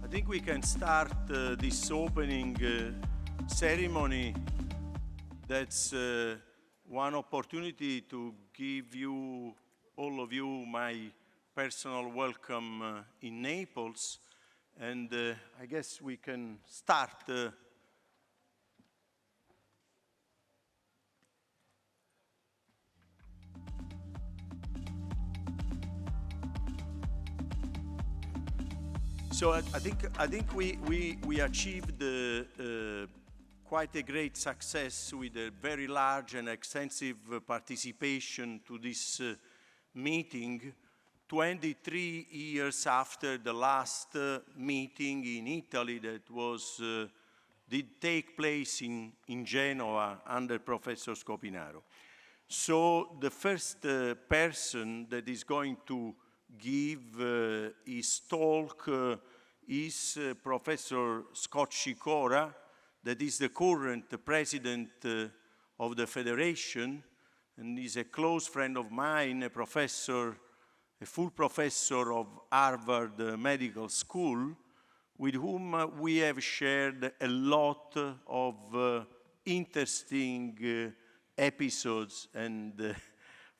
think we can start this opening ceremony. That's one opportunity to give you, all of you, my personal welcome in Naples. And I guess we can start. So I think we achieved quite a great success with a very large and extensive participation to this meeting, 23 years after the last meeting in Italy that did take place in Genoa under Professor Scopinaro. So the first person that is going to give his talk is Professor S.I.C.OB, that is the current president of the Federation, and is a close friend of mine, a full professor of Harvard Medical School, with whom we have shared a lot of interesting episodes and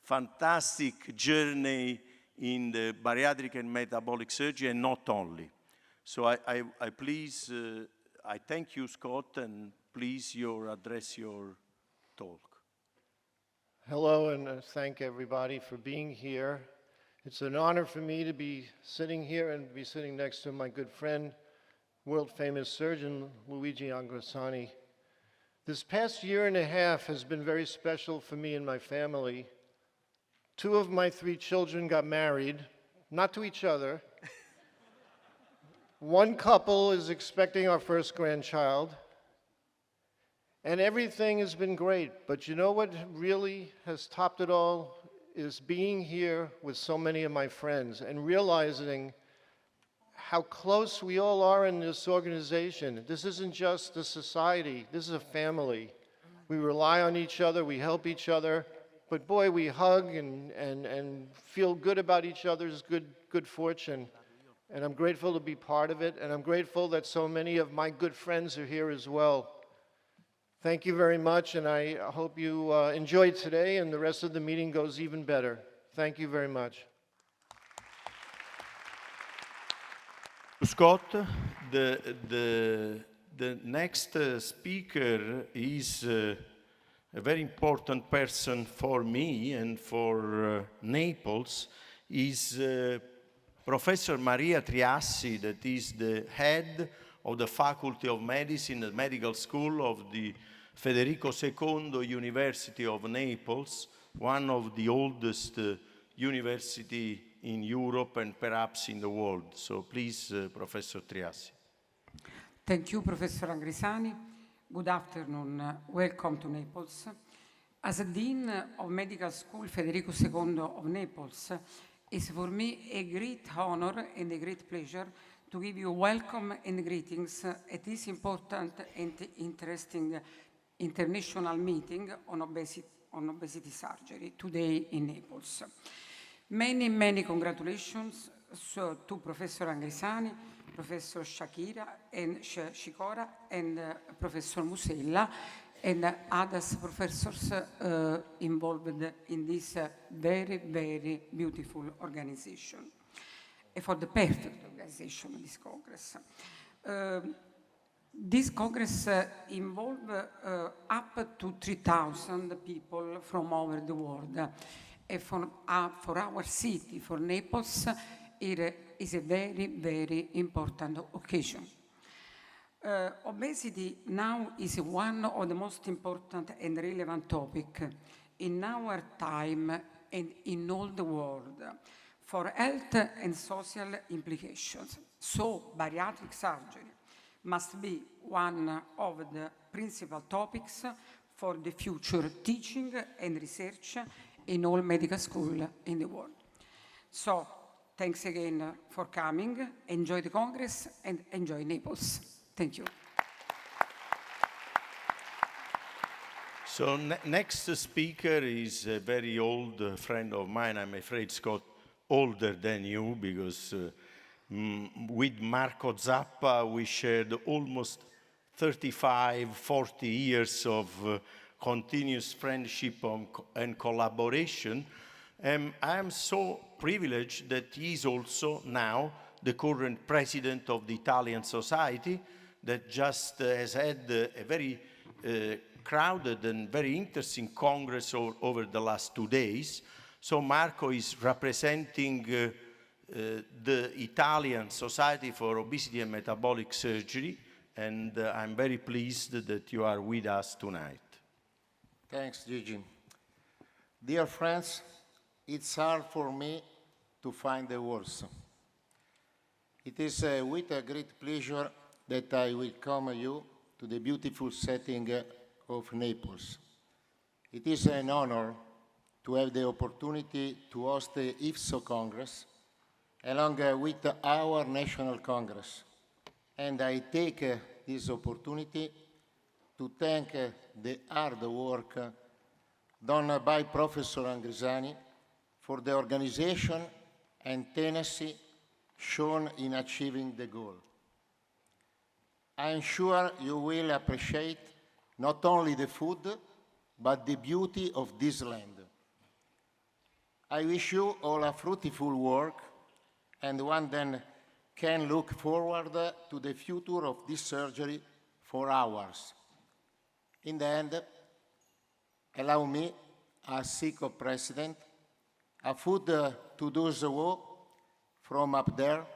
fantastic journey in the bariatric and metabolic surgery, and not only. So I thank you, Scott, and please address your talk. Hello, and thank everybody for being here. It's an honor for me to be sitting here and be sitting next to my good friend, world-famous surgeon Luigi Angrisani. This past year and a half has been very special for me and my family. 2 of my 3 children got married, not to each other. One couple is expecting our first grandchild. And everything has been great. But you know what really has topped it all is being here with so many of my friends and realizing how close we all are in this organization. This isn't just a society, this is a family. We rely on each other, we help each other. But boy, we hug and feel good about each other's good fortune. And I'm grateful to be part of it, and I'm grateful that so many of my good friends are here as well. Thank you very much, and I hope you enjoyed today and the rest of the meeting goes even better. Thank you very much. Scott, the next speaker is a very important person for me and for Naples, is Professor Maria Triassi, that is the head of the Faculty of Medicine at Medical School of the Federico II University of Naples, one of the oldest university in Europe and perhaps in the world. So please, Professor Triassi. Thank you, Professor Angrisani. Good afternoon. Welcome to Naples. As a Dean of Medical School Federico II of Naples, it's for me a great honor and a great pleasure to give you welcome and greetings at this important and interesting international meeting on obesity surgery today in Naples. Many, many congratulations to Professor Angrisani, Professor S.I.C.OB, and Professor Musella, and other professors involved in this very, very beautiful organization, and for the perfect organization of this Congress. This Congress involved up to 3,000 people from over the world. And for our city, for Naples, it is a very, very important occasion. Obesity now is one of the most important and relevant topics in our time and in all the world for health and social implications. So bariatric surgery must be one of the principal topics for the future teaching and research in all medical schools in the world. So thanks again for coming. Enjoy the Congress and enjoy Naples. Thank you. So next speaker is a very old friend of mine. I'm afraid, Scott, older than you, because With Marco Zappa, we shared almost 35, 40 years of continuous friendship and collaboration. I am so privileged that he is also now the current president of the Italian Society that just has had a very crowded and very interesting congress over the last 2 days. So Marco is representing the Italian Society for Obesity and Metabolic Surgery, and I'm very pleased that you are with us tonight. Thanks, Gigi. Dear friends, it's hard for me to find the words. It is with a great pleasure that I welcome you to the beautiful setting of Naples. It is an honor to have the opportunity to host the IFSO Congress along with our National Congress. And I take this opportunity to thank the hard work done by Professor Angrisani for the organization and tenacity shown in achieving the goal. I am sure you will appreciate not only the food, but the beauty of this land. I wish you all a fruitful work and one then can look forward to the future of this surgery for hours. In the end, allow me, as S.I.C.OB president, a food to those who, from up there,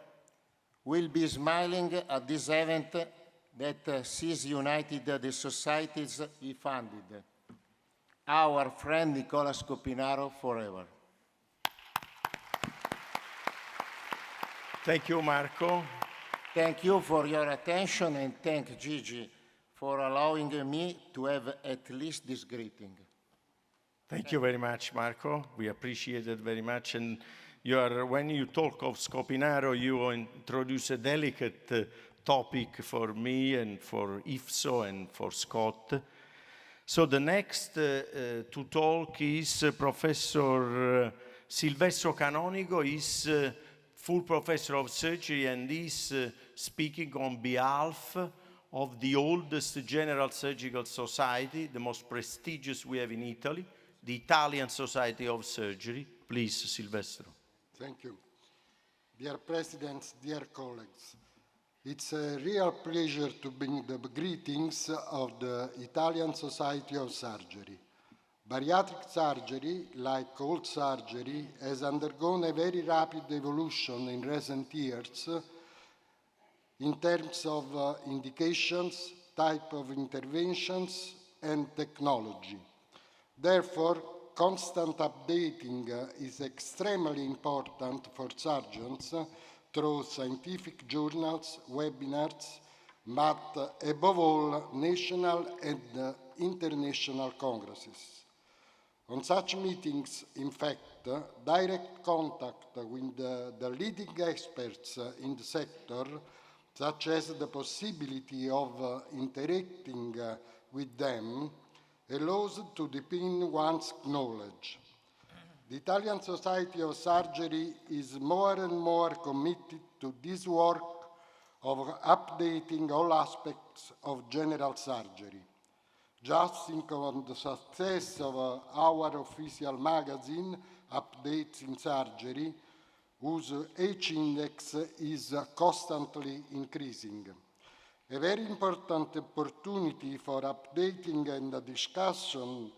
will be smiling at this event that sees united the societies he founded. Our friend Nicola Scopinaro forever. Thank you, Marco. Thank you for your attention, and thank Gigi for allowing me to have at least this greeting. Thank you very much, Marco. We appreciate it very much. And when you talk of Scopinaro, you introduce a delicate topic for me and for IFSO and for Scott. So the next to talk is Professor Silvestro Canonigo. He's full professor of surgery and is speaking on behalf of the oldest general surgical society, the most prestigious we have in Italy, the Italian Society of Surgery. Please, Silvestro. Thank you. Dear President, dear colleagues, it's a real pleasure to bring the greetings of the Italian Society of Surgery. Bariatric surgery, like all surgery, has undergone a very rapid evolution in recent years in terms of indications, type of interventions, and technology. Therefore, constant updating is extremely important for surgeons through scientific journals, webinars, but above all, national and international congresses. On such meetings, in fact, direct contact with the leading experts in the sector, such as the possibility of interacting with them, allows to deepen one's knowledge. The Italian Society of Surgery is more and more committed to this work of updating all aspects of general surgery. Just think on the success of our official magazine, Updates in Surgery, whose H-index is constantly increasing. A very important opportunity for updating and discussion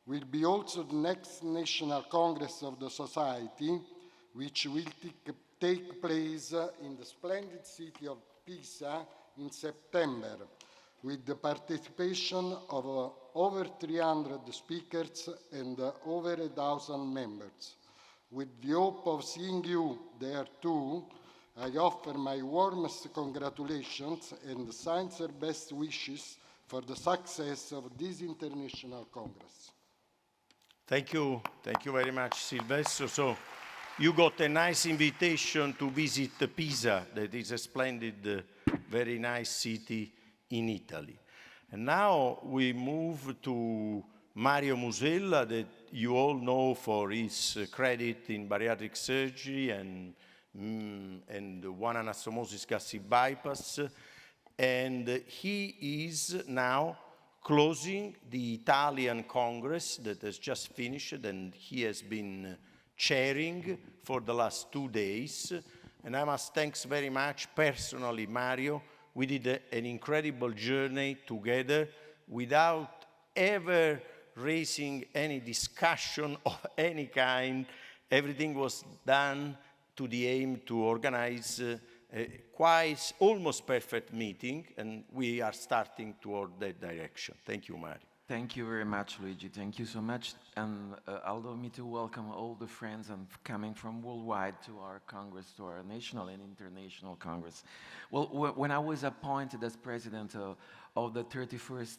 will be also the next National Congress of the Society, which will take place in the splendid city of Pisa in September, with the participation of over 300 speakers and over 1,000 members. With the hope of seeing you there too, I offer my warmest congratulations and sincere best wishes for the success of this international congress. Thank you very much, Silvestro. So you got a nice invitation to visit Pisa, that is a splendid, very nice city in Italy. And now we move to Mario Musella, that you all know for his credit in bariatric surgery and and one anastomosis gastric bypass. And he is now closing the Italian Congress that has just finished, and he has been chairing for the last 2 days. And I must thank very much personally Mario. We did an incredible journey together without ever raising any discussion of any kind. Everything was done to the aim to organize quite almost perfect meeting, and we are starting toward that direction. Thank you, Mario. Thank you very much, Luigi. Thank you so much. And allow me to welcome all the friends and coming from worldwide to our Congress, to our national and international Congress. Well, when I was appointed as president of the 31st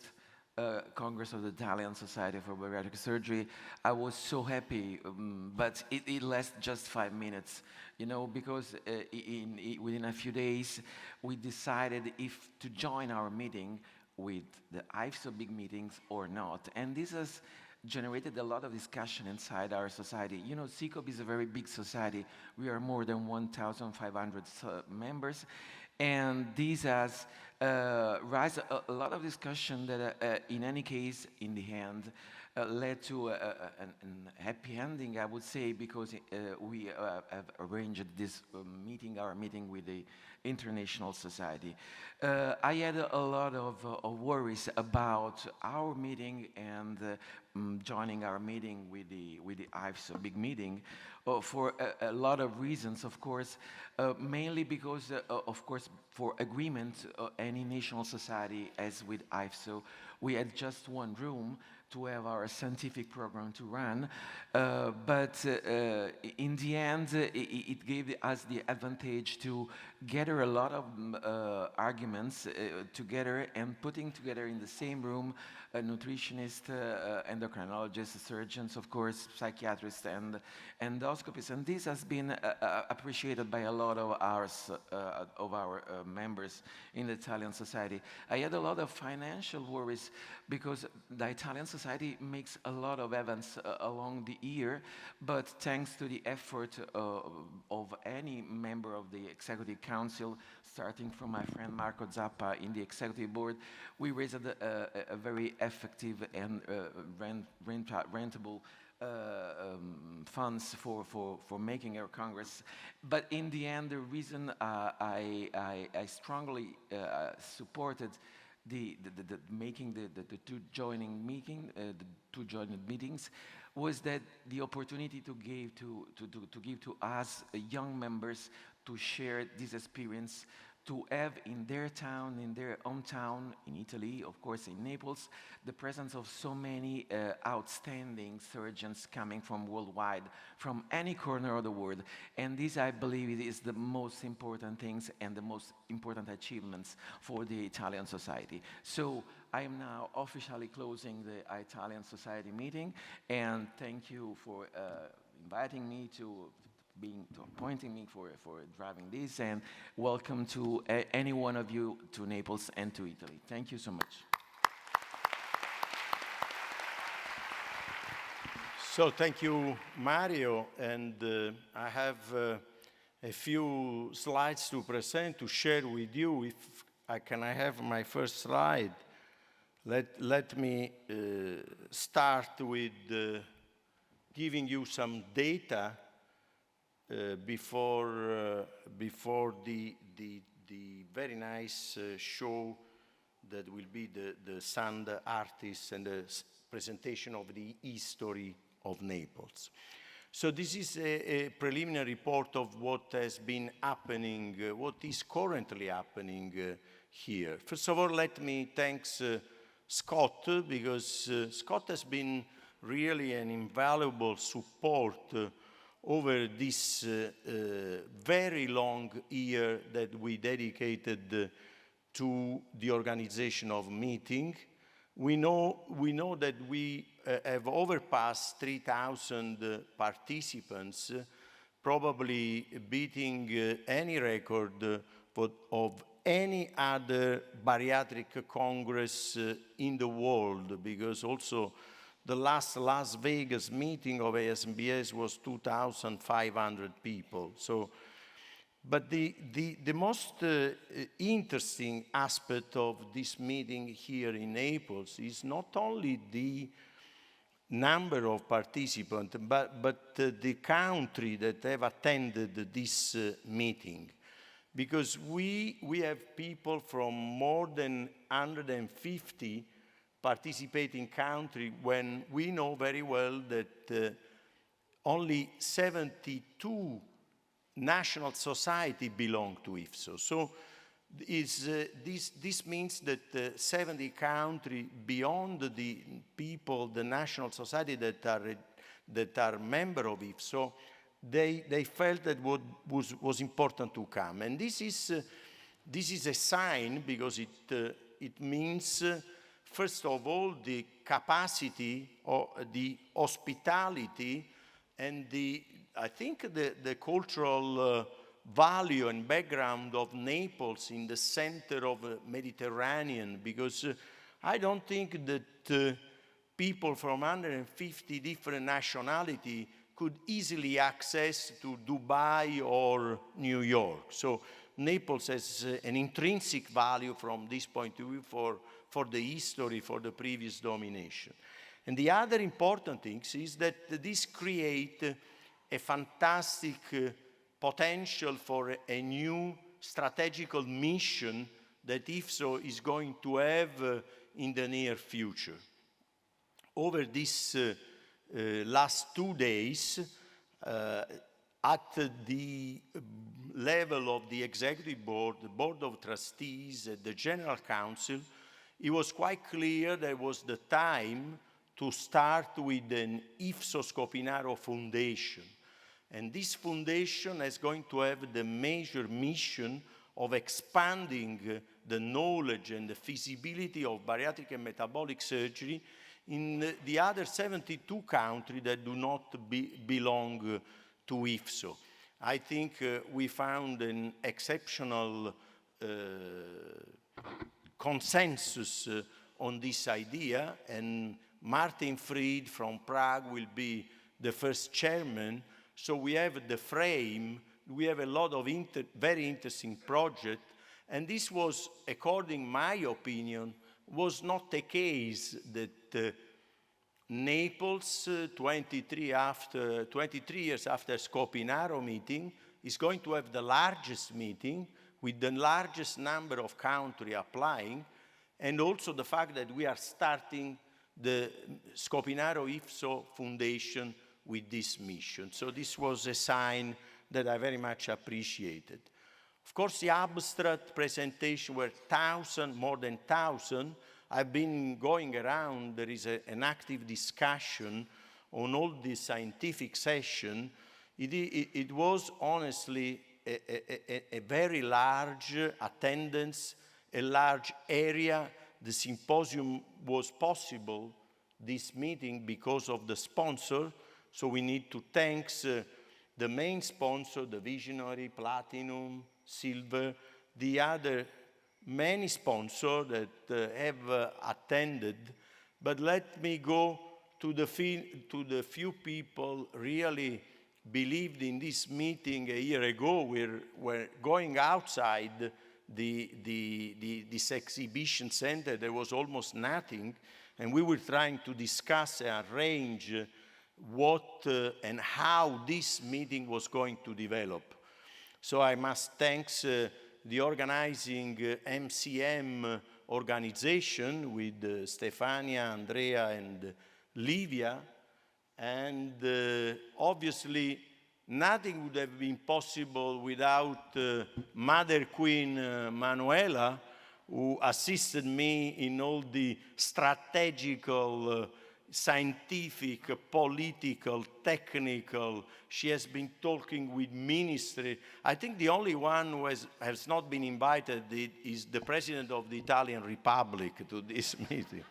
Congress of the Italian Society for Bariatric Surgery, I was so happy, but it lasted just 5 minutes, you know, because within a few days we decided if to join our meeting with the IFSO big meetings or not. And this has generated a lot of discussion inside our society. You know, S.I.C.OB is a very big society. We are more than 1,500 members. And this has raised a lot of discussion that, in any case, in the end, led to a happy ending, I would say, because we have arranged this our meeting with the International Society. I had a lot of worries about our meeting and joining our meeting with the IFSO big meeting for a lot of reasons, of course, mainly because, of course, for agreement, any national society, as with IFSO, we had just one room to have our scientific program to run, but in the end, it gave us the advantage to gather a lot of arguments together and putting together in the same room a nutritionist, endocrinologists, surgeons, of course, psychiatrists, and endoscopists, and this has been appreciated by a lot of our members in the Italian society. I had a lot of financial worries because the Italian society makes a lot of events along the year, but thanks to the effort of any member of the Executive Council, starting from my friend Marco Zappa in the Executive Board, we raised a very effective and rentable funds for making our Congress. But in the end, the reason I strongly supported making the two joining meetings was that the opportunity to give to us young members to share this experience, to have in their town, in their hometown, in Italy, of course in Naples, the presence of so many outstanding surgeons coming from worldwide, from any corner of the world. And this, I believe, is the most important things and the most important achievements for the Italian society. So I am now officially closing the Italian Society meeting, and thank you for inviting me appointing me for driving this, and welcome to any one of you to Naples and to Italy. Thank you so much. So thank you, Mario, and I have a few slides to present, to share with you. If I have my first slide. Let me start with giving you some data before the very nice show that will be the sound artists and the presentation of the history of Naples. So this is a preliminary report of what has been happening, what is currently happening here. First of all, let me thank Scott, because Scott has been really an invaluable support over this very long year that we dedicated to the organization of meeting. We know that we have overpassed 3,000 participants, probably beating any record of any other bariatric congress in the world, because also the last Las Vegas meeting of ASBS was 2,500 people. So But the most interesting aspect of this meeting here in Naples is not only the number of participants, but the country that have attended this meeting. Because we have people from more than 150 participating countries when we know very well that only 72 national society belong to IFSO. So this means that 70 countries beyond the people, the national society that are member of IFSO, they felt that what was important to come. And this is a sign because it means, first of all, the capacity or the hospitality and I think the cultural value and background of Naples in the center of the Mediterranean, because I don't think that people from 150 different nationalities could easily access to Dubai or New York. So Naples has an intrinsic value from this point of view for the history, for the previous domination. And the other important thing is that this creates a fantastic potential for a new strategical mission that IFSO is going to have in the near future. Over these last 2 days, at the level of the executive board, the board of trustees, the general council, it was quite clear that it was the time to start with an IFSO Scopinaro Foundation. And this foundation is going to have the major mission of expanding the knowledge and the feasibility of bariatric and metabolic surgery in the other 72 countries that do not belong to IFSO. I think we found an exceptional consensus on this idea, and Martin Fried from Prague will be the first chairman. So we have the frame, we have a lot of very interesting projects, and this was, according to my opinion, was not the case that Naples, 23 years after Scopinaro meeting, is going to have the largest meeting with the largest number of countries applying, and also the fact that we are starting the Scopinaro IFSO Foundation with this mission. So this was a sign that I very much appreciated. Of course, the abstract presentation were more than 1,000. I've been going around. There is an active discussion on all the scientific session. It was honestly a very large attendance, a large area. The symposium was possible, this meeting, because of the sponsor. So we need to thank the main sponsor, the Visionary, Platinum, Silver, the other many sponsors that have attended. But let me go to the few people really believed in this meeting a year ago. We're going outside this exhibition center. There was almost nothing, and we were trying to discuss and arrange what and how this meeting was going to develop. So I must thank the organizing MCM organization with Stefania, Andrea, and Livia. And obviously, nothing would have been possible without Mother Queen Manuela, who assisted me in all the strategical, scientific, political, technical. She has been talking with ministry. I think the only one who has not been invited is the President of the Italian Republic to this meeting.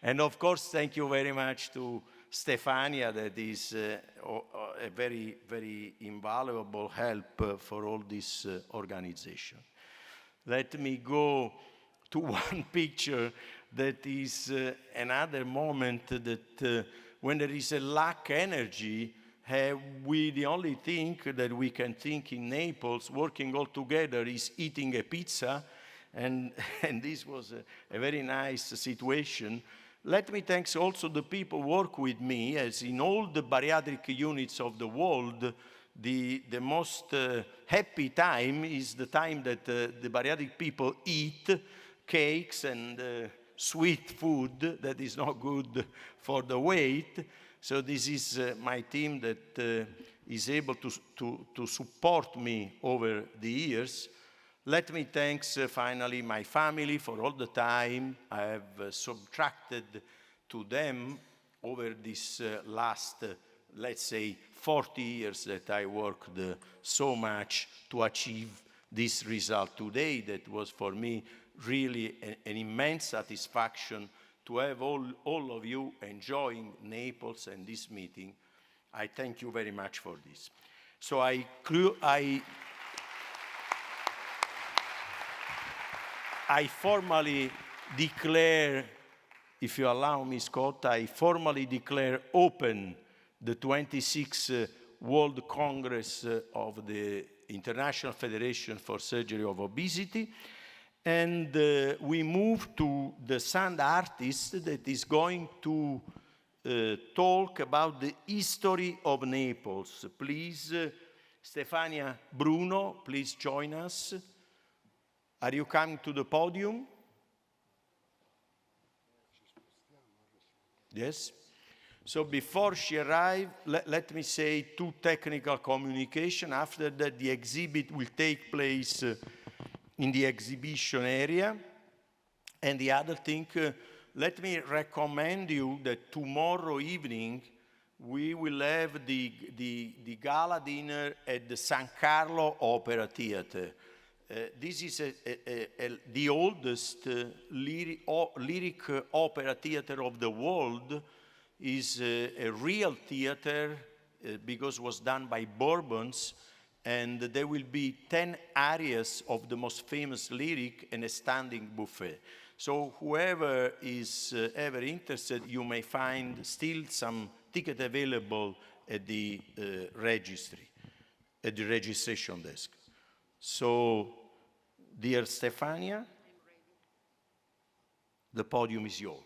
And of course, thank you very much to Stefania, that is a very, very invaluable help for all this organization. Let me go to one picture that is another moment that when there is a lack energy, we the only thing that we can think in Naples, working all together, is eating a pizza, and this was a very nice situation. Let me thank also the people who work with me, as in all the bariatric units of the world, the most happy time is the time that the bariatric people eat cakes and sweet food that is not good for the weight. So this is my team that is able to support me over the years. Let me thank finally my family for all the time I have subtracted to them over this last, let's say, 40 years that I worked so much to achieve this result today. That was for me really an immense satisfaction to have all of you enjoying Naples and this meeting. I thank you very much for this. So I formally declare, if you allow me, Scott, I formally declare open the 26th World Congress of the International Federation for Surgery of Obesity. And we move to the sound artist that is going to talk about the history of Naples. Please, Stefania Bruno, please join us. Are you coming to the podium? Yes? So before she arrives, let me say two technical communication. After that, the exhibit will take place in the exhibition area. And the other thing, let me recommend you that tomorrow evening, we will have the gala dinner at the San Carlo Opera Theater. This is the oldest lyric opera theater of the world. Is a real theater because it was done by Bourbons, and there will be 10 arias of the most famous lyric and a standing buffet. So whoever is ever interested, you may find still some ticket available at the registry, at the registration desk. So, dear Stefania, the podium is yours.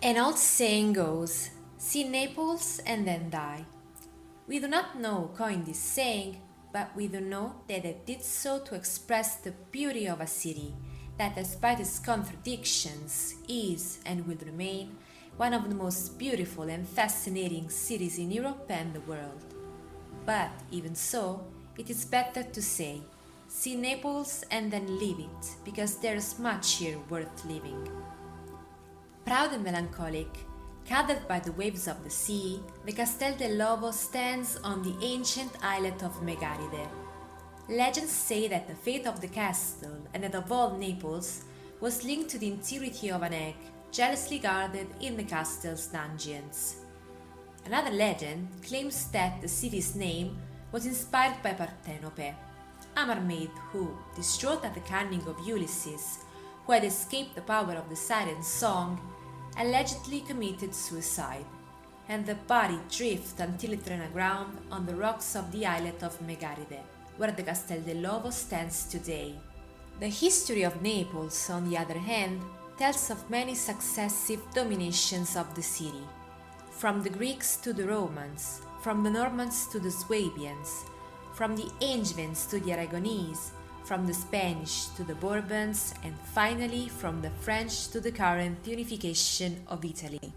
An old saying goes, see Naples and then die. We do not know who coined this saying, but we do know that it did so to express the beauty of a city that, despite its contradictions, is and will remain one of the most beautiful and fascinating cities in Europe and the world. But even so, it is better to say, see Naples and then leave it, because there is much here worth living. Proud and melancholic, cuddled by the waves of the sea, the Castel dell'Ovo stands on the ancient islet of Megaride. Legends say that the fate of the castle, and that of all Naples, was linked to the integrity of an egg, jealously guarded in the castle's dungeons. Another legend claims that the city's name was inspired by Parthenope, a mermaid who, distraught at the cunning of Ulysses, who had escaped the power of the siren's song, allegedly committed suicide, and the body drifted until it ran aground on the rocks of the islet of Megaride, where the Castel dell'Ovo stands today. The history of Naples, on the other hand, tells of many successive dominations of the city, from the Greeks to the Romans, from the Normans to the Swabians, from the Angevins to the Aragonese, from the Spanish to the Bourbons, and finally from the French to the current unification of Italy.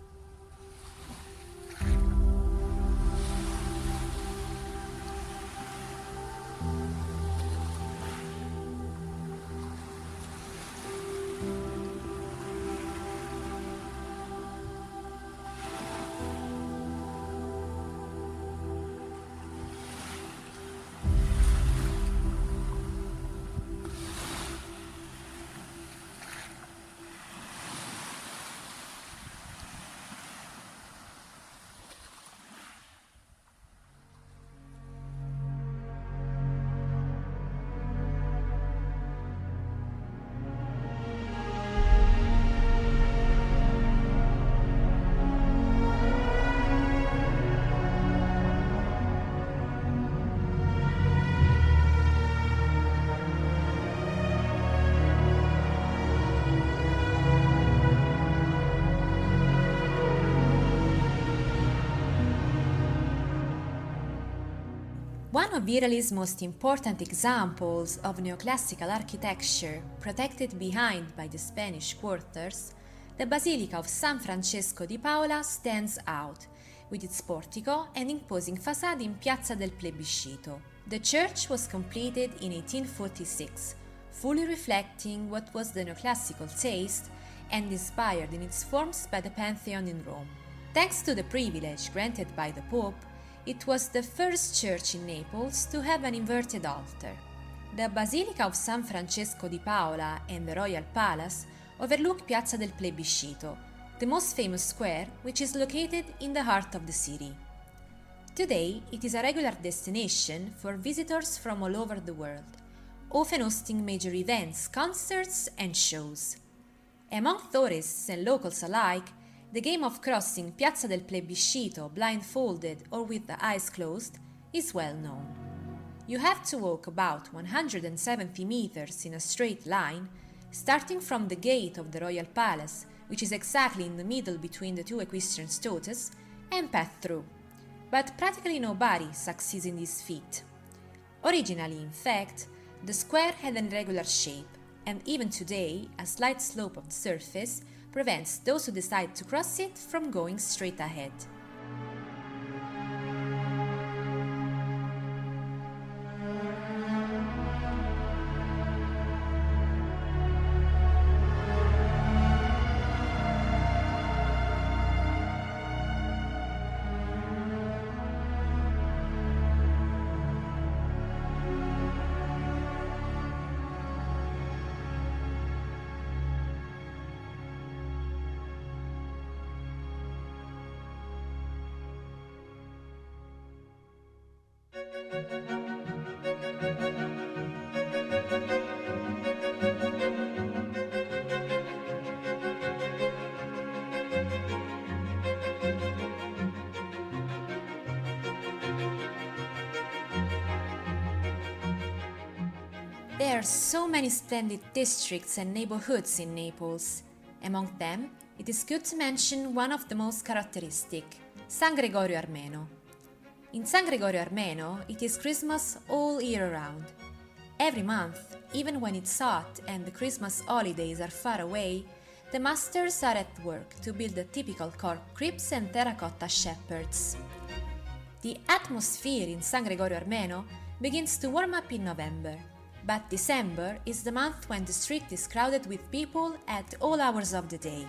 One of Italy's most important examples of neoclassical architecture, protected behind by the Spanish quarters, the Basilica of San Francesco di Paola stands out, with its portico and imposing facade in Piazza del Plebiscito. The church was completed in 1846, fully reflecting what was the neoclassical taste and inspired in its forms by the Pantheon in Rome. Thanks to the privilege granted by the Pope, it was the first church in Naples to have an inverted altar. The Basilica of San Francesco di Paola and the Royal Palace overlook Piazza del Plebiscito, the most famous square which is located in the heart of the city. Today, it is a regular destination for visitors from all over the world, often hosting major events, concerts, and shows. Among tourists and locals alike, the game of crossing Piazza del Plebiscito blindfolded or with the eyes closed is well known. You have to walk about 170 meters in a straight line, starting from the gate of the Royal Palace, which is exactly in the middle between the two equestrian stotuses, and pass through. But practically nobody succeeds in this feat. Originally, in fact, the square had an irregular shape, and even today, a slight slope of the surface prevents those who decide to cross it from going straight ahead. There are so many splendid districts and neighborhoods in Naples. Among them, it is good to mention one of the most characteristic, San Gregorio Armeno. In San Gregorio Armeno, it is Christmas all year round. Every month, even when it's hot and the Christmas holidays are far away, the masters are at work to build the typical cork cribs and terracotta shepherds. The atmosphere in San Gregorio Armeno begins to warm up in November, but December is the month when the street is crowded with people at all hours of the day.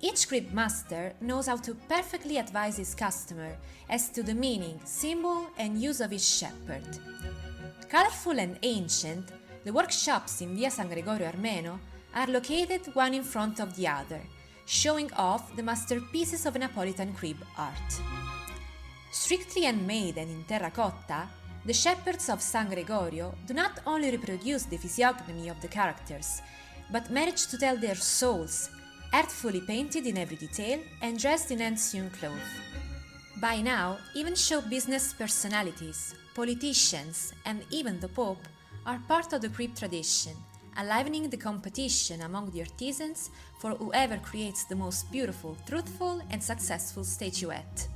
Each crib master knows how to perfectly advise his customer as to the meaning, symbol, and use of each shepherd. Colorful and ancient, the workshops in Via San Gregorio Armeno are located one in front of the other, showing off the masterpieces of Neapolitan crib art. Strictly handmade and in terracotta, the shepherds of San Gregorio do not only reproduce the physiognomy of the characters, but manage to tell their souls, artfully painted in every detail and dressed in hand-sewn clothes. By now, even show business personalities, politicians, and even the Pope are part of the crib tradition, enlivening the competition among the artisans for whoever creates the most beautiful, truthful, and successful statuette.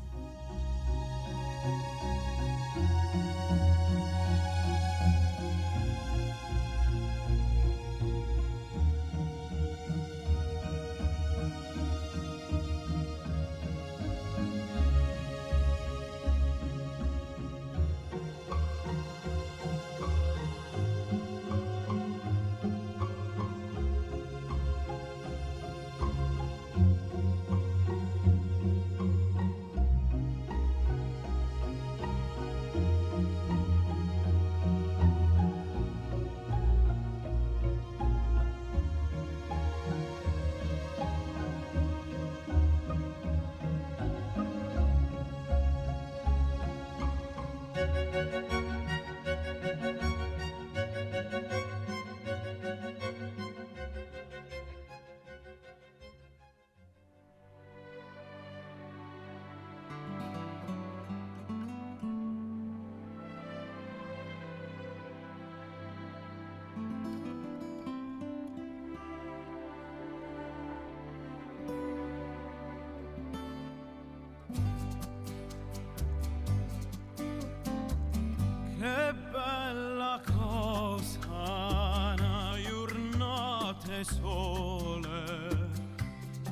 Che bella cosa, una giornata sole,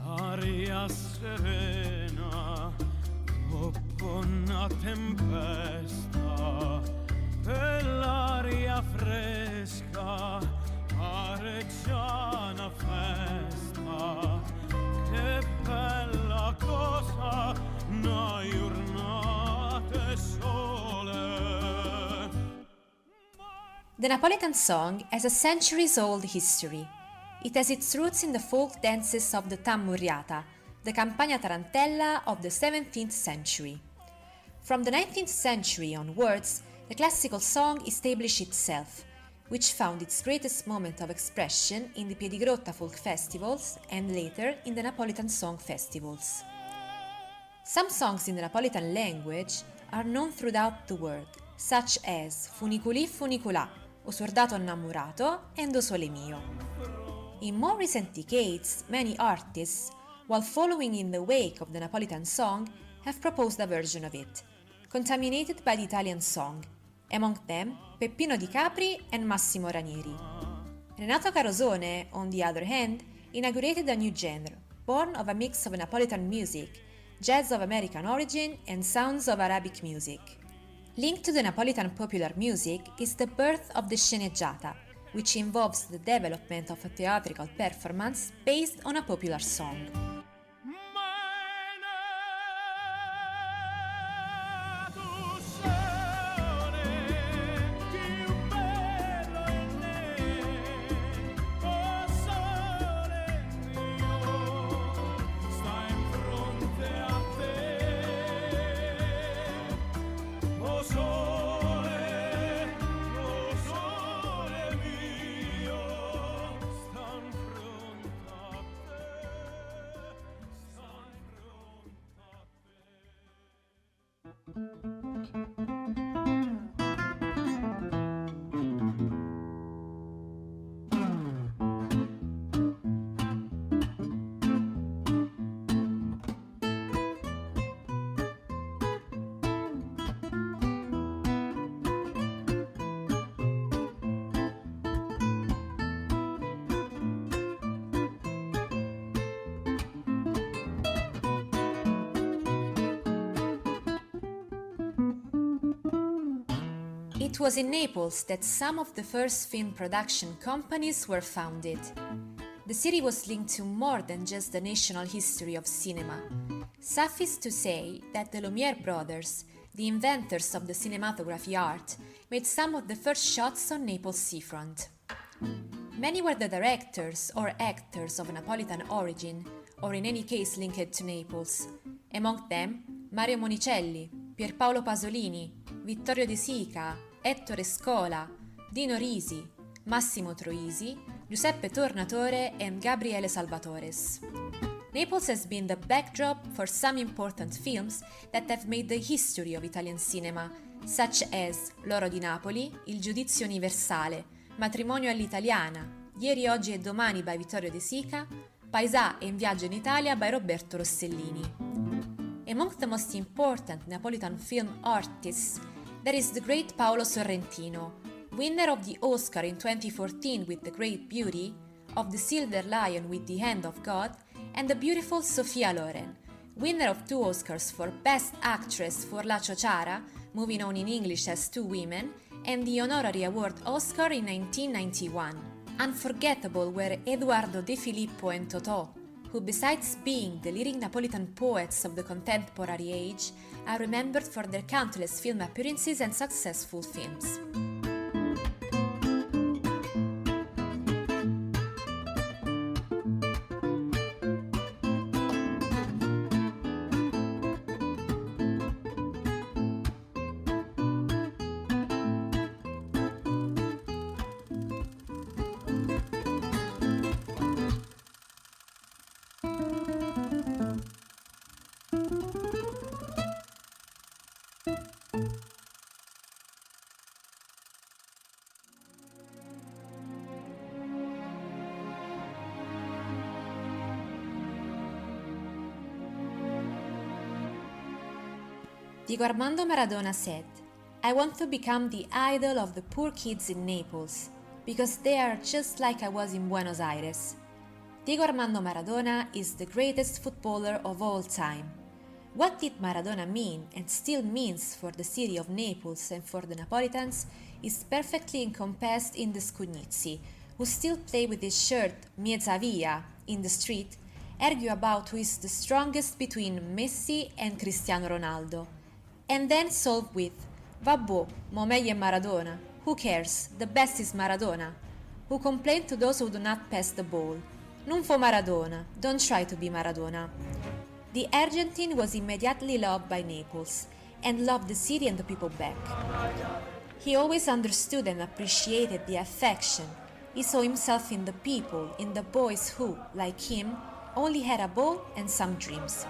aria serena, dopo una tempesta, e l'aria fresca, pare già una festa. Che bella cosa, una giornata sole. The Napolitan song has a centuries-old history. It has its roots in the folk dances of the Tammurriata, the Campagna Tarantella of the 17th century. From the 19th century onwards, the classical song established itself, which found its greatest moment of expression in the Piedigrotta folk festivals and later in the Napolitan song festivals. Some songs in the Napolitan language are known throughout the world, such as Funiculi Funiculà, O Soldato Innamorato, and O Sole Mio. In more recent decades, many artists, while following in the wake of the Napolitan song, have proposed a version of it, contaminated by the Italian song, among them Peppino Di Capri and Massimo Ranieri. Renato Carosone, on the other hand, inaugurated a new genre, born of a mix of Napolitan music, jazz of American origin, and sounds of Arabic music. Linked to the Napolitan popular music is the birth of the sceneggiata, which involves the development of a theatrical performance based on a popular song. It was in Naples that some of the first film production companies were founded. The city was linked to more than just the national history of cinema. Suffice to say that the Lumiere brothers, the inventors of the cinematography art, made some of the first shots on Naples' seafront. Many were the directors or actors of Napolitan origin, or in any case linked to Naples. Among them, Mario Monicelli, Pierpaolo Pasolini, Vittorio De Sica, Ettore Scola, Dino Risi, Massimo Troisi, Giuseppe Tornatore, and Gabriele Salvatores. Naples has been the backdrop for some important films that have made the history of Italian cinema, such as L'Oro di Napoli, Il Giudizio Universale, Matrimonio all'Italiana, Ieri, Oggi e Domani by Vittorio De Sica, Paesà e In Viaggio in Italia by Roberto Rossellini. Among the most important Napolitan film artists, there is the great Paolo Sorrentino, winner of the Oscar in 2014 with The Great Beauty, of the Silver Lion with The Hand of God, and the beautiful Sofia Loren, winner of 2 Oscars for Best Actress for La Ciociara, movie known in English as Two Women, and the Honorary Award Oscar in 1991. Unforgettable were Eduardo De Filippo and Totò, who besides being the leading Napolitan poets of the contemporary age, are remembered for their countless film appearances and successful films. Diego Armando Maradona said, "I want to become the idol of the poor kids in Naples, because they are just like I was in Buenos Aires." Diego Armando Maradona is the greatest footballer of all time. What did Maradona mean and still means for the city of Naples and for the Napolitans is perfectly encompassed in the Scugnizi, who still play with his shirt Miezza Via in the street, argue about who is the strongest between Messi and Cristiano Ronaldo. And then solve with, "Vabbò, mo meglio è Maradona. Who cares? The best is Maradona." Who complain to those who do not pass the ball. "Non fo Maradona. Don't try to be Maradona." The Argentine was immediately loved by Naples and loved the city and the people back. He always understood and appreciated the affection. He saw himself in the people, in the boys who, like him, only had a ball and some dreams.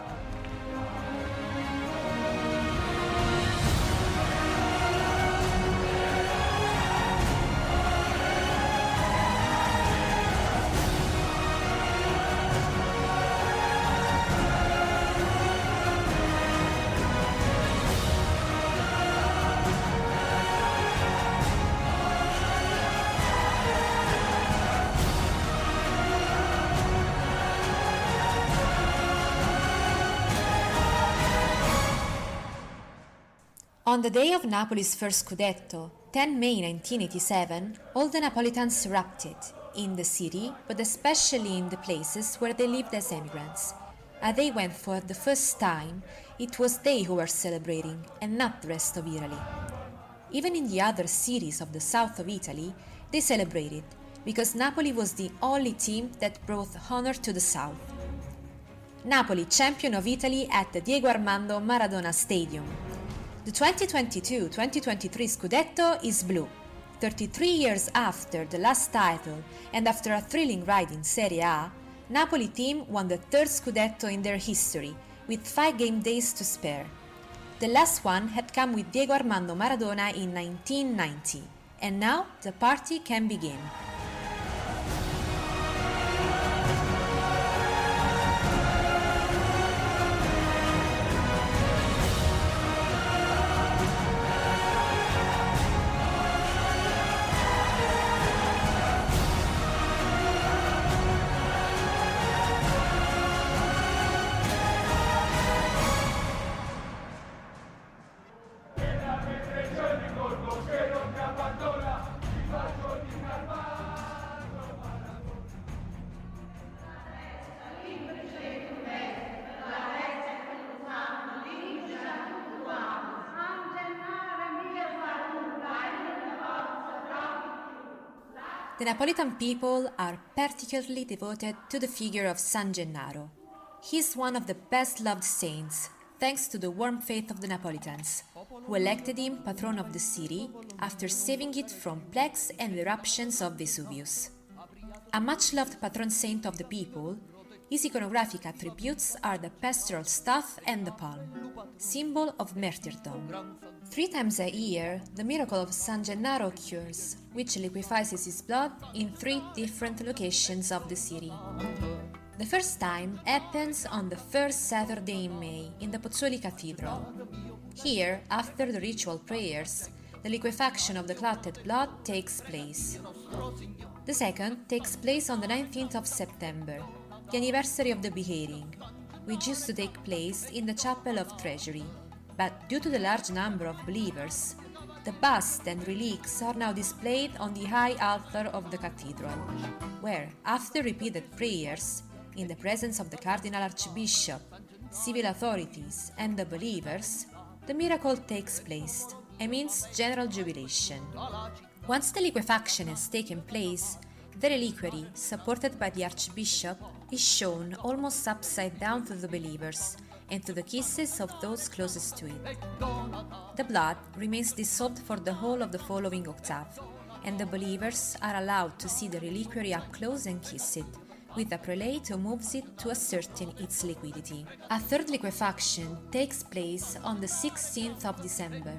On the day of Napoli's first Scudetto, 10 May 1987, all the Napolitans erupted, in the city, but especially in the places where they lived as emigrants. As they went for the first time, it was they who were celebrating, and not the rest of Italy. Even in the other cities of the south of Italy, they celebrated, because Napoli was the only team that brought honor to the south. Napoli, champion of Italy at the Diego Armando Maradona Stadium. The 2022-2023 Scudetto is blue. 33 years after the last title and after a thrilling ride in Serie A, Napoli team won the 3rd Scudetto in their history, with 5 game days to spare. The last one had come with Diego Armando Maradona in 1990, and now the party can begin. The Napolitan people are particularly devoted to the figure of San Gennaro. He is one of the best-loved saints, thanks to the warm faith of the Napolitans, who elected him patron of the city after saving it from plagues and eruptions of Vesuvius. A much-loved patron saint of the people, his iconographic attributes are the pastoral staff and the palm, symbol of martyrdom. 3 times a year, the miracle of San Gennaro occurs, which liquefies his blood in 3 different locations of the city. The first time happens on the first Saturday in May in the Pozzuoli Cathedral. Here, after the ritual prayers, the liquefaction of the clotted blood takes place. The second takes place on the 19th of September, the anniversary of the beheading, which used to take place in the Chapel of Treasury, but due to the large number of believers, the bust and relics are now displayed on the high altar of the cathedral, where, after repeated prayers, in the presence of the Cardinal Archbishop, civil authorities, and the believers, the miracle takes place and means general jubilation. Once the liquefaction has taken place, the reliquary, supported by the Archbishop, is shown almost upside down to the believers and to the kisses of those closest to it. The blood remains dissolved for the whole of the following octave, and the believers are allowed to see the reliquary up close and kiss it, with a prelate who moves it to ascertain its liquidity. A third liquefaction takes place on the 16th of December,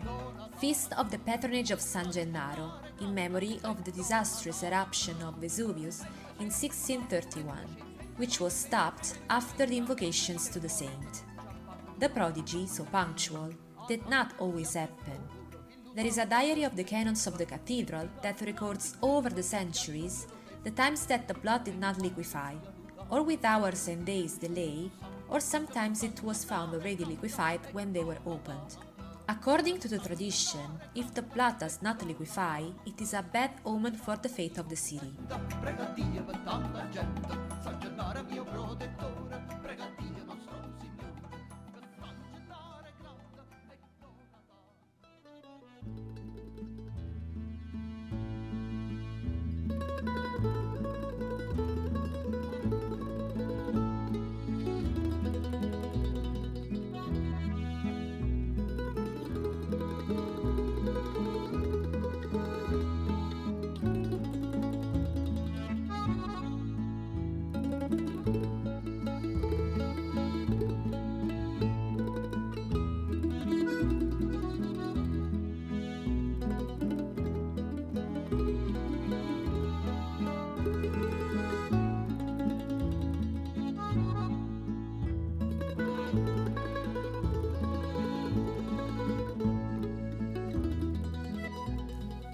feast of the patronage of San Gennaro, in memory of the disastrous eruption of Vesuvius in 1631, which was stopped after the invocations to the saint. The prodigy, so punctual, did not always happen. There is a diary of the canons of the cathedral that records over the centuries the times that the blood did not liquefy, or with hours and days delay, or sometimes it was found already liquefied when they were opened. According to the tradition, if the blood does not liquefy, it is a bad omen for the fate of the city.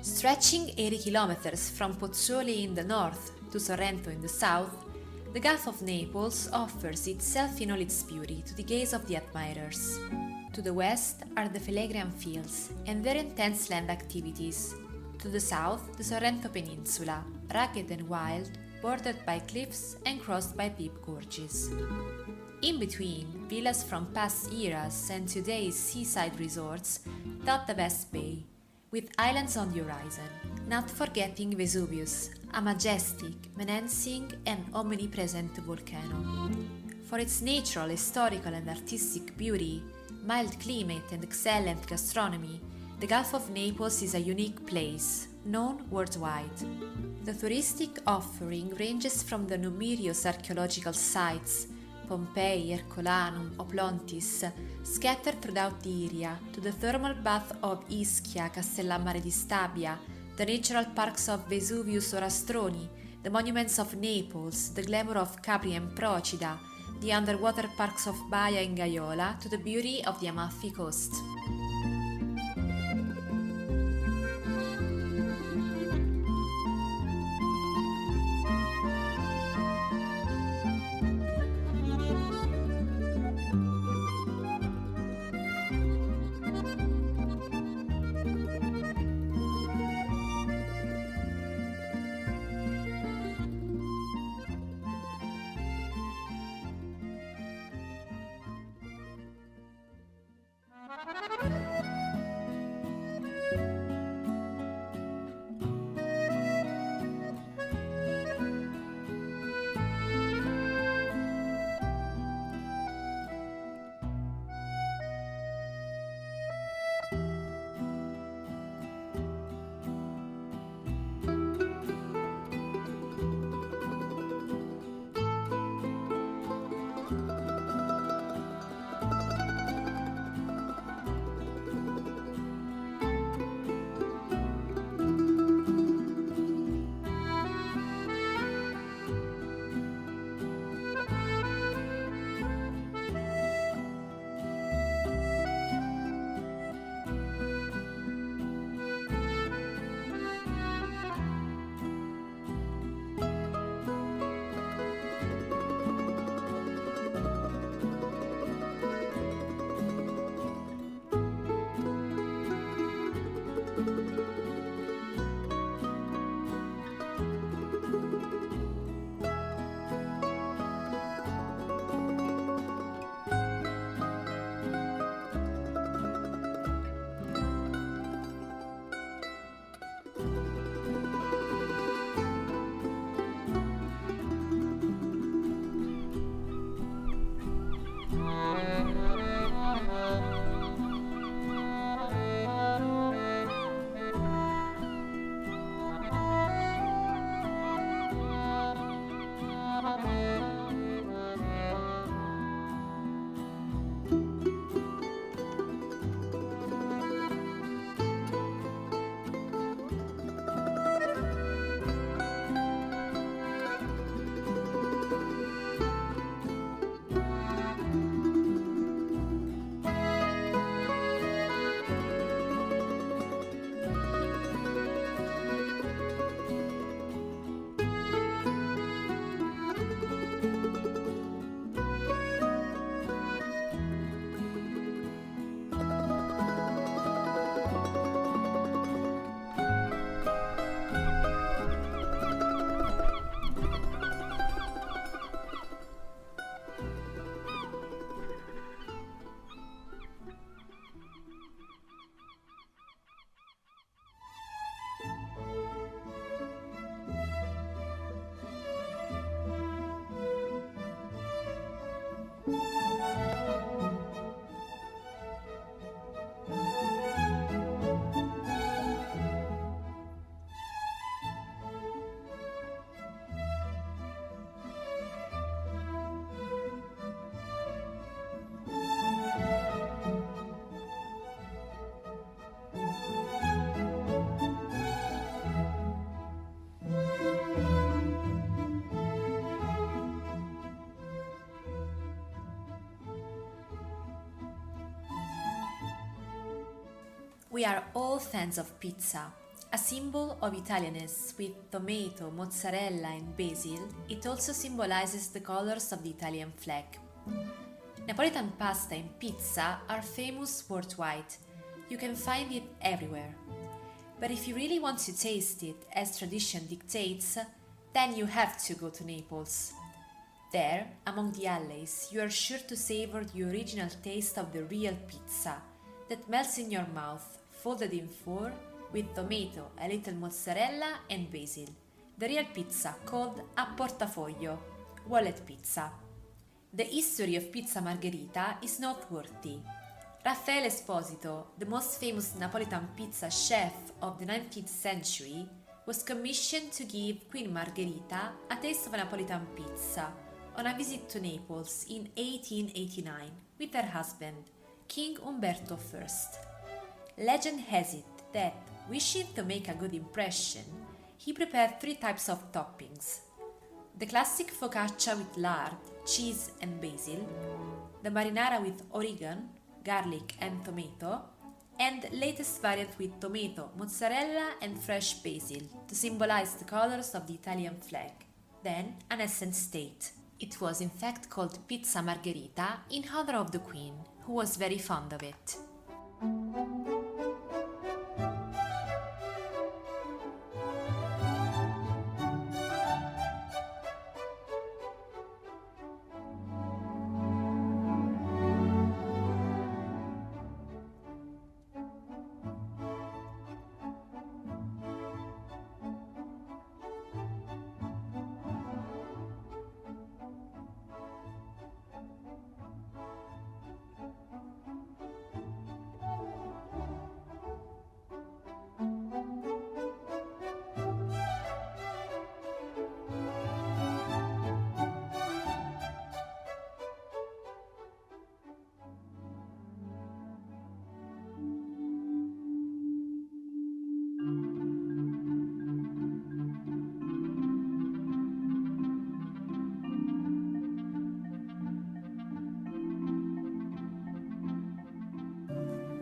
Stretching 80 kilometers from Pozzuoli in the north to Sorrento in the south, the Gulf of Naples offers itself in all its beauty to the gaze of the admirers. To the west are the Felegrian fields and very intense land activities. To the south, the Sorrento Peninsula, rugged and wild, bordered by cliffs and crossed by deep gorges. In between, villas from past eras and today's seaside resorts dot the vast bay, with islands on the horizon, not forgetting Vesuvius, a majestic, menacing and omnipresent volcano. For its natural, historical and artistic beauty, mild climate and excellent gastronomy, the Gulf of Naples is a unique place, known worldwide. The touristic offering ranges from the numerous archaeological sites, Pompeii, Ercolanum, Oplontis, scattered throughout the area, to the thermal bath of Ischia, Castellammare di Stabia, the natural parks of Vesuvius or Astroni, the monuments of Naples, the glamour of Capri and Procida, the underwater parks of Baia and Gaiola, to the beauty of the Amalfi Coast. We are all fans of pizza. A symbol of Italianness with tomato, mozzarella and basil, it also symbolizes the colors of the Italian flag. Napolitan pasta and pizza are famous worldwide. You can find it everywhere. But if you really want to taste it as tradition dictates, then you have to go to Naples. There, among the alleys, you are sure to savor the original taste of the real pizza that melts in your mouth, folded in four, with tomato, a little mozzarella and basil. The real pizza called a portafoglio, wallet pizza. The history of pizza margherita is noteworthy. Raffaele Esposito, the most famous Napolitan pizza chef of the 19th century, was commissioned to give Queen Margherita a taste of a Napolitan pizza on a visit to Naples in 1889 with her husband, King Umberto I. Legend has it that, wishing to make a good impression, he prepared 3 types of toppings: the classic focaccia with lard, cheese and basil, the marinara with oregano, garlic and tomato, and the latest variant with tomato, mozzarella and fresh basil to symbolize the colors of the Italian flag, then an essence state. It was in fact called pizza margherita in honor of the Queen, who was very fond of it.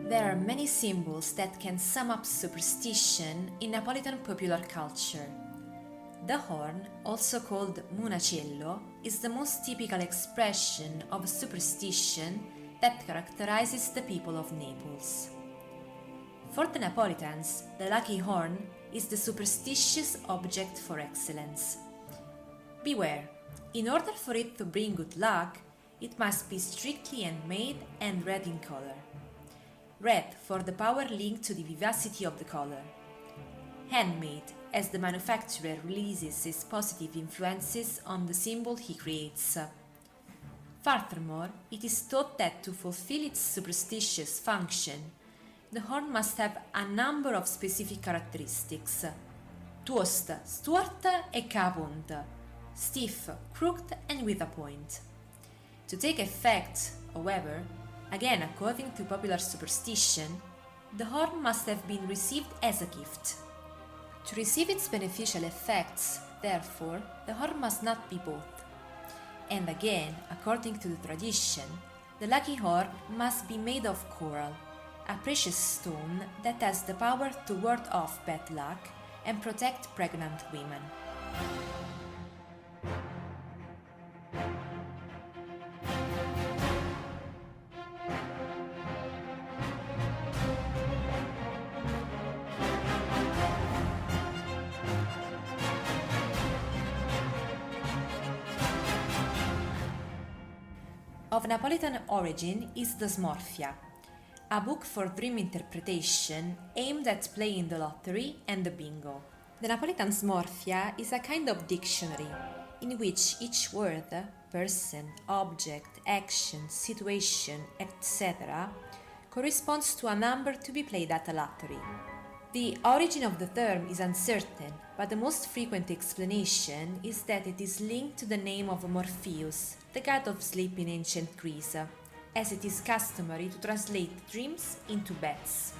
There are many symbols that can sum up superstition in Napolitan popular culture. The horn, also called munacello, is the most typical expression of superstition that characterizes the people of Naples. For the Napolitans, the lucky horn is the superstitious object for excellence. Beware, in order for it to bring good luck, it must be strictly handmade and red in color. Red for the power linked to the vivacity of the color. Handmade, as the manufacturer releases his positive influences on the symbol he creates. Furthermore, it is thought that to fulfill its superstitious function, the horn must have a number of specific characteristics. Toast, stuart e capunt, stiff, crooked and with a point. To take effect, however, again according to popular superstition, the horn must have been received as a gift. To receive its beneficial effects, therefore, the horn must not be bought. And again, according to the tradition, the lucky horn must be made of coral, a precious stone that has the power to ward off bad luck and protect pregnant women. Of Napolitan origin is the Smorfia, a book for dream interpretation aimed at playing the lottery and the bingo. The Napolitan Smorfia is a kind of dictionary in which each word, person, object, action, situation, etc. corresponds to a number to be played at a lottery. The origin of the term is uncertain, but the most frequent explanation is that it is linked to the name of Morpheus, the god of sleep in ancient Greece, as it is customary to translate dreams into bets.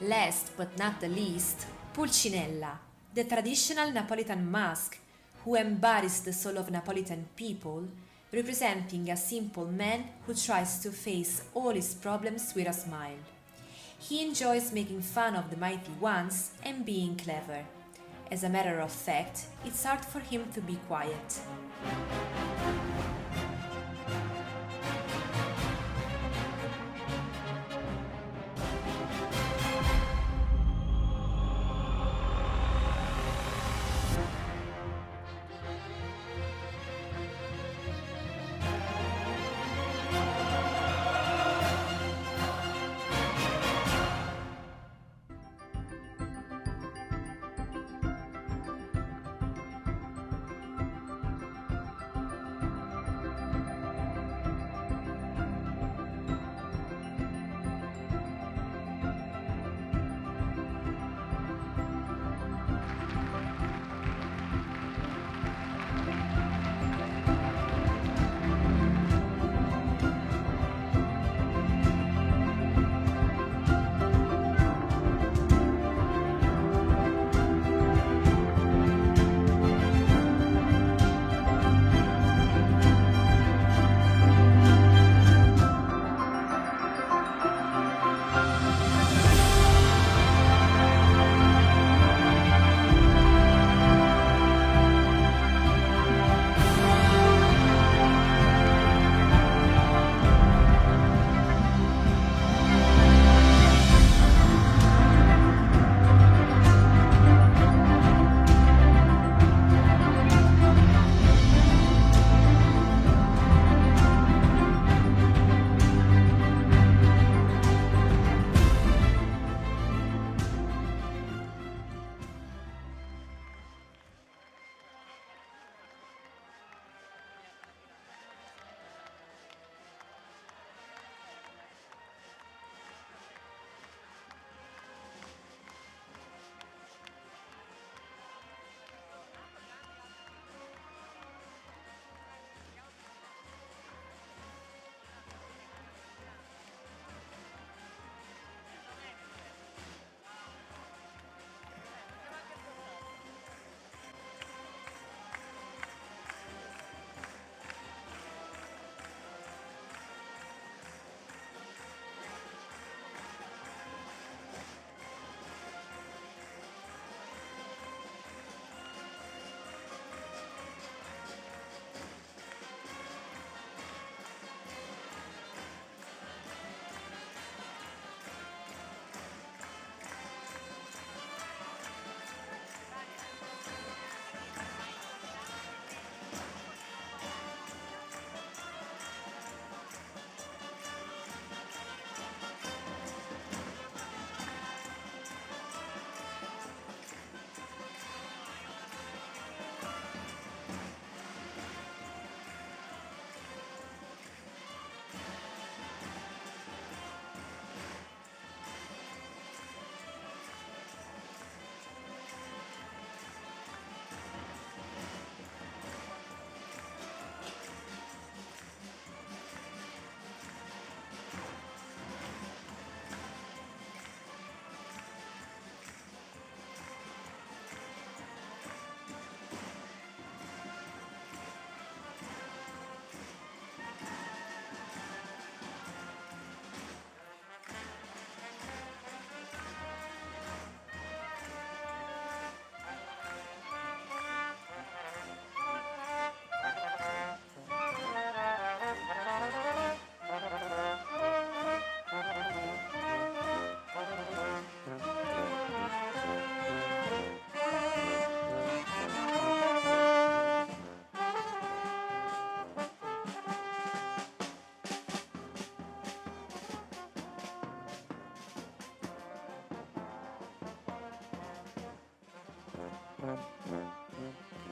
Last but not the least, Pulcinella, the traditional Napolitan mask who embodies the soul of Napolitan people, representing a simple man who tries to face all his problems with a smile. He enjoys making fun of the mighty ones and being clever. As a matter of fact, it's hard for him to be quiet.